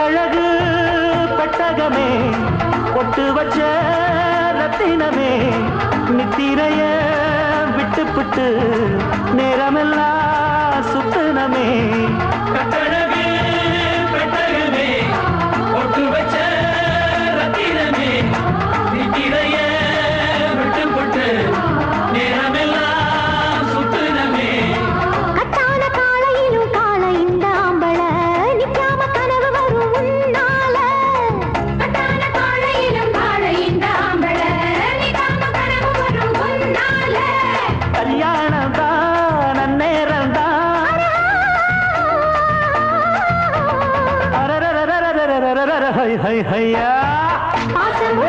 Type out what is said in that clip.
கட்டழகு பெட்டகமே பொட்டு வச்ச ரத்தினமே நித்திரைய விட்டு புட்டு நேரமெல்லாம் சுத்தனமே கட்டழகு பெட்டகமே பொட்டு வச்ச ரத்தினமே நித்திரைய விட்டு புட்டு நேரமெல்லாம் சுத்தனமே கட்டான காளையிலும் காள இந்த ஆம்பள நிக்காம கனவு வரும் உன்னால கட்டான காளையிலும் காள இந்த ஆம்பள நிக்காம கனவு வரும் உன்னால கல்யாணம் தான் நன்னேரம் தான் ஹை ஹை ஹையா பாசம்